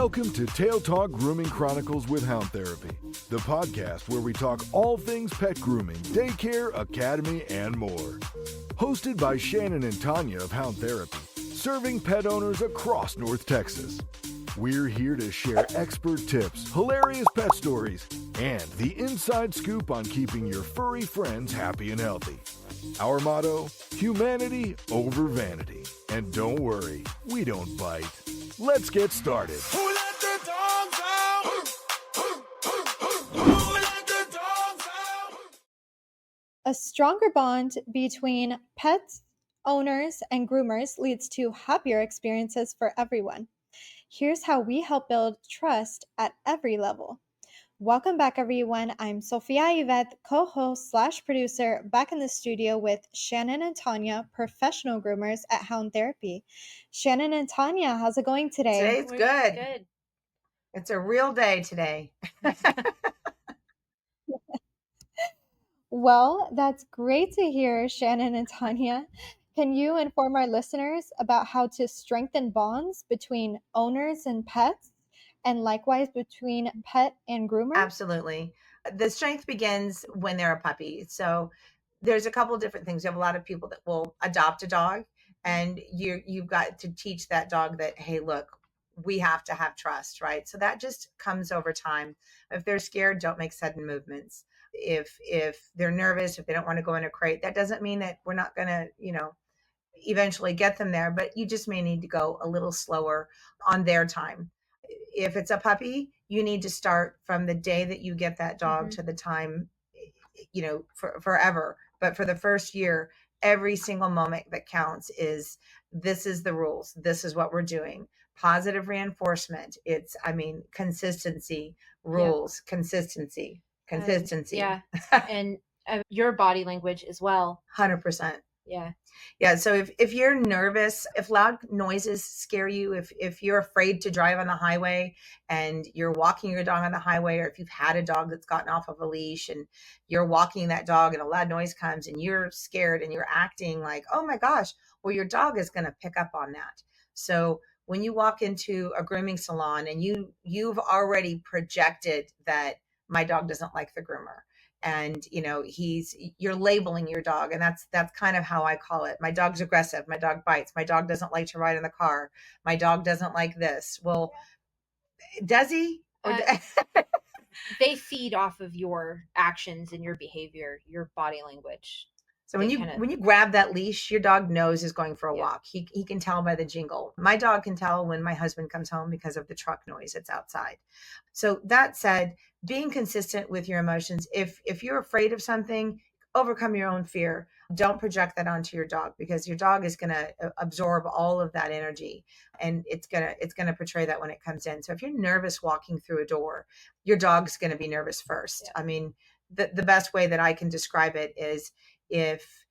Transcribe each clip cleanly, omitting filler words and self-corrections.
Welcome to Tail Talk Grooming Chronicles with Hound Therapy, the podcast where we talk all things pet grooming, daycare, academy, and more. Hosted by Shannon and Tanya of Hound Therapy, serving pet owners across North Texas. We're here to share expert tips, hilarious pet stories, and the inside scoop on keeping your furry friends happy and healthy. Our motto, humanity over vanity. And don't worry, we don't bite. Let's get started. Who let the dogs out? Who let the dogs out? A stronger bond between pets, owners, and groomers leads to happier experiences for everyone. Here's how we help build trust at every level. Welcome back, everyone. I'm Sophia Yvette, co-host / producer, back in the studio with Shannon and Tanya, professional groomers at Hound Therapy. Shannon and Tanya, how's it going today? Today's good. Good. It's a real day today. Well, that's great to hear, Shannon and Tanya. Can you inform our listeners about how to strengthen bonds between owners and pets, and likewise between pet and groomer? Absolutely. The strength begins when they're a puppy. So there's a couple of different things. You have a lot of people that will adopt a dog, and you've got to teach that dog that, hey, look, we have to have trust, right? So that just comes over time. If they're scared, don't make sudden movements. If they're nervous, if they don't want to go in a crate, that doesn't mean that we're not going to, eventually get them there, but you just may need to go a little slower on their time. If it's a puppy, you need to start from the day that you get that dog to the time, forever. But for the first year, every single moment that counts this is the rules. This is what we're doing. Positive reinforcement. Consistency, rules, consistency. Yeah. And your body language as well. 100%. Yeah. Yeah. So if you're nervous, if loud noises scare you, if you're afraid to drive on the highway and you're walking your dog on the highway, or if you've had a dog that's gotten off of a leash and you're walking that dog and a loud noise comes and you're scared and you're acting like, oh my gosh, well, your dog is going to pick up on that. So when you walk into a grooming salon and you've already projected that my dog doesn't like the groomer, and you're labeling your dog, and that's kind of how I call it. My dog's aggressive, my dog bites, my dog doesn't like to ride in the car, my dog doesn't like this. Well, does he? They feed off of your actions and your behavior, your body language. So when you grab that leash, your dog knows is going for a walk. He can tell by the jingle. My dog can tell when my husband comes home because of the truck noise that's outside. So that said, being consistent with your emotions. If you're afraid of something, overcome your own fear. Don't project that onto your dog, because your dog is going to absorb all of that energy, and it's going to portray that when it comes in. So if you're nervous walking through a door, your dog's going to be nervous first. Yeah. I mean, the best way that I can describe it is if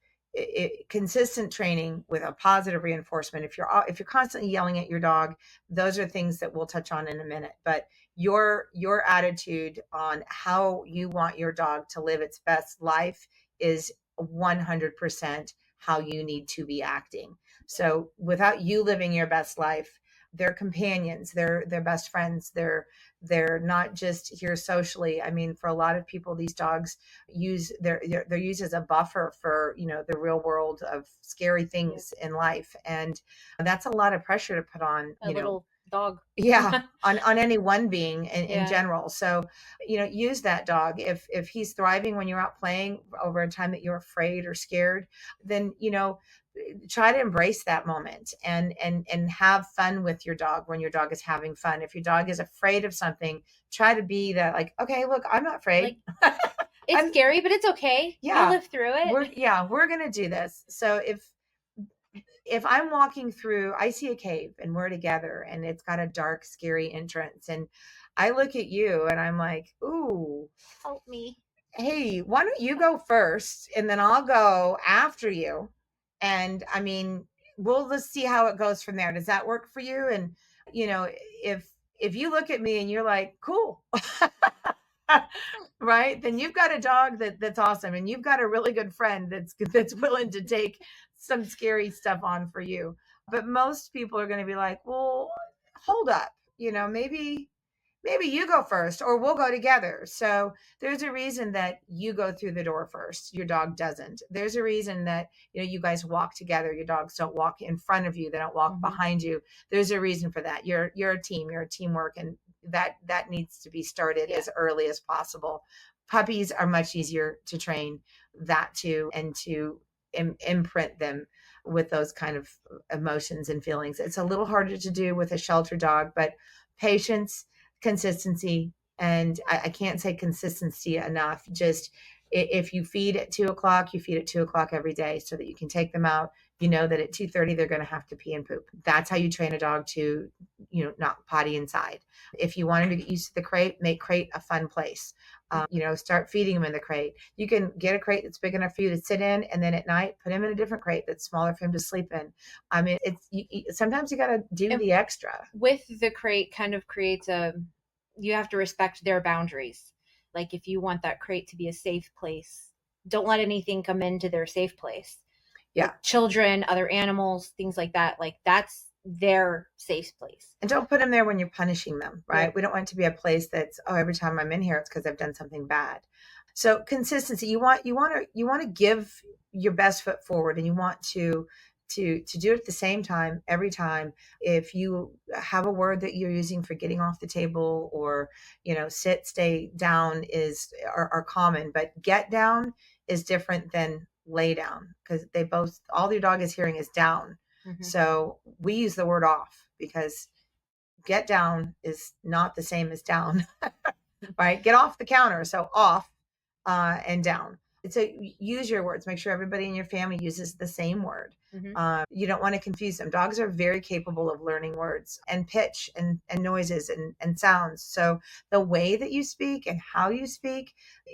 consistent training with a positive reinforcement. If you're constantly yelling at your dog, those are things that we'll touch on in a minute. But your attitude on how you want your dog to live its best life is 100% how you need to be acting. So without you living your best life, they're companions, they're best friends, they're not just here socially. I mean, for a lot of people, these dogs they're used as a buffer for the real world of scary things in life, and that's a lot of pressure to put on a little dog. Yeah, on any one being in general. So use that dog. If he's thriving when you're out playing over a time that you're afraid or scared, then try to embrace that moment and have fun with your dog when your dog is having fun. If your dog is afraid of something, try to be that, like, okay, look, I'm not afraid. It's scary, but it's okay. Yeah, I'll live through it. We're gonna do this. So if I'm walking through, I see a cave and we're together and it's got a dark, scary entrance, and I look at you and I'm like, ooh, help me. Hey, why don't you go first and then I'll go after you. And I mean, we'll just see how it goes from there. Does that work for you? And, if you look at me and you're like, cool, right, then you've got a dog that's awesome. And you've got a really good friend that's willing to take some scary stuff on for you. But most people are going to be like, well, hold up. maybe you go first or we'll go together. So there's a reason that you go through the door first. Your dog doesn't. There's a reason that, you guys walk together. Your dogs don't walk in front of you. They don't walk behind you. There's a reason for that. You're a team, you're a teamwork. And that needs to be started as early as possible. Puppies are much easier to train that to, and to imprint them with those kind of emotions and feelings. It's a little harder to do with a shelter dog, but patience, consistency, and I can't say consistency enough. Just if you feed at 2:00, you feed at 2:00 every day so that you can take them out. You know that at 2:30 they're going to have to pee and poop. That's how you train a dog to, not potty inside. If you want them to get used to the crate, make crate a fun place. Start feeding them in the crate. You can get a crate that's big enough for you to sit in, and then at night put him in a different crate that's smaller for him to sleep in. I mean, sometimes you got to do the extra. With the crate kind of creates you have to respect their boundaries. Like if you want that crate to be a safe place, don't let anything come into their safe place. Yeah. Like children, other animals, things like that. Like that's their safe place. And don't put them there when you're punishing them, right? Yeah. We don't want it to be a place that's, every time I'm in here, it's because I've done something bad. So consistency, you want to give your best foot forward, and you want to do it at the same time every time. If you have a word that you're using for getting off the table, or sit, stay down are common, but get down is different than lay down, because all your dog is hearing is down. So we use the word off, because get down is not the same as down. Right? Get off the counter. So off and down. So use your words. Make sure everybody in your family uses the same word. You don't want to confuse them. Dogs are very capable of learning words and pitch and noises and sounds. So the way that you speak and how you speak,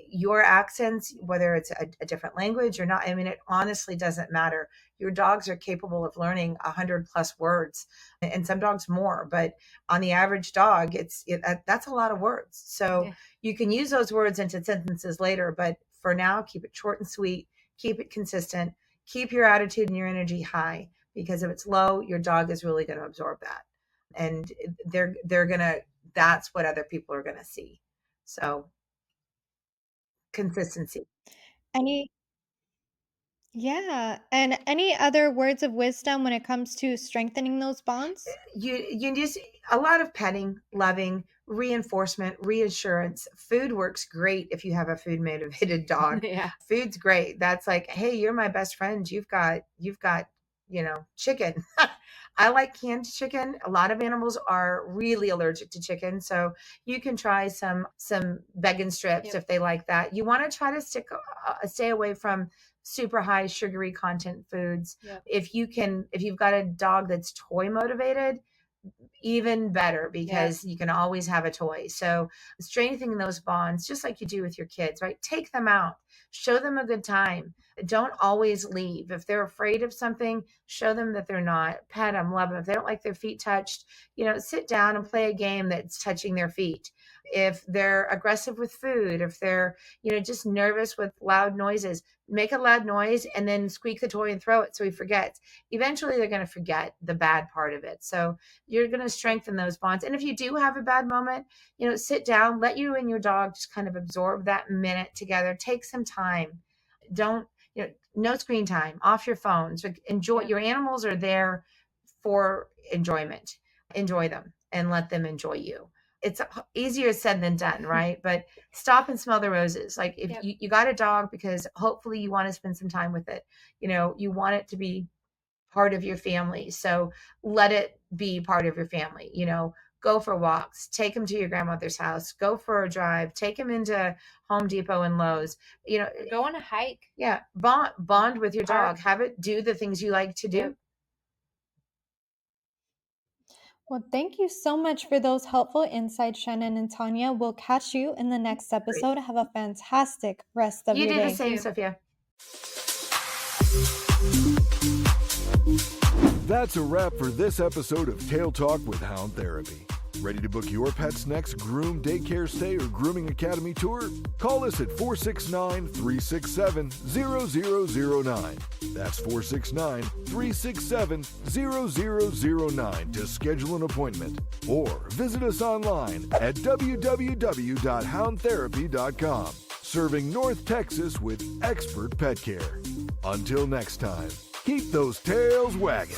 your accents, whether it's a different language or not, I mean, it honestly doesn't matter. Your dogs are capable of learning 100+ words, and some dogs more, but on the average dog, that's a lot of words. So you can use those words into sentences later, but for now, keep it short and sweet, keep it consistent, keep your attitude and your energy high, because if it's low, your dog is really going to absorb that. And that's what other people are going to see. So consistency. And any other words of wisdom when it comes to strengthening those bonds? You just a lot of petting, loving, reinforcement, reassurance. Food works great if you have a food motivated dog. Yeah. Food's great. That's like, hey, you're my best friend. You've got chicken. I like canned chicken. A lot of animals are really allergic to chicken, so you can try some vegan strips if they like that. You want to try to stay away from super high sugary content foods. If you've got a dog that's toy motivated, even better, because you can always have a toy. So strengthening those bonds, just like you do with your kids, right? Take them out, show them a good time. Don't always leave. If they're afraid of something, show them that they're not. Pet them, love them. If they don't like their feet touched, sit down and play a game that's touching their feet. If they're aggressive with food, if they're, just nervous with loud noises, make a loud noise and then squeak the toy and throw it so he forgets. Eventually they're going to forget the bad part of it. So you're going to strengthen those bonds. And if you do have a bad moment, sit down, let you and your dog just kind of absorb that minute together. Take some time. Don't, no screen time, off your phones. Enjoy. Your animals are there for enjoyment. Enjoy them and let them enjoy you. It's easier said than done, right? But stop and smell the roses. Like if you got a dog because hopefully you want to spend some time with it, you want it to be part of your family. So let it be part of your family. Go for walks, take them to your grandmother's house, go for a drive, take them into Home Depot and Lowe's, go on a hike. Yeah. Bond with your dog, have it do the things you like to do. Well, thank you so much for those helpful insights, Shannon and Tanya. We'll catch you in the next episode. Have a fantastic rest of your day. You do the same, Sophia. That's a wrap for this episode of Tail Talk with Hound Therapy. Ready to book your pet's next groom, daycare stay, or grooming academy tour? Call us at 469-367-0009. That's 469-367-0009 to schedule an appointment. Or visit us online at www.houndtherapy.com. Serving North Texas with expert pet care. Until next time, keep those tails wagging.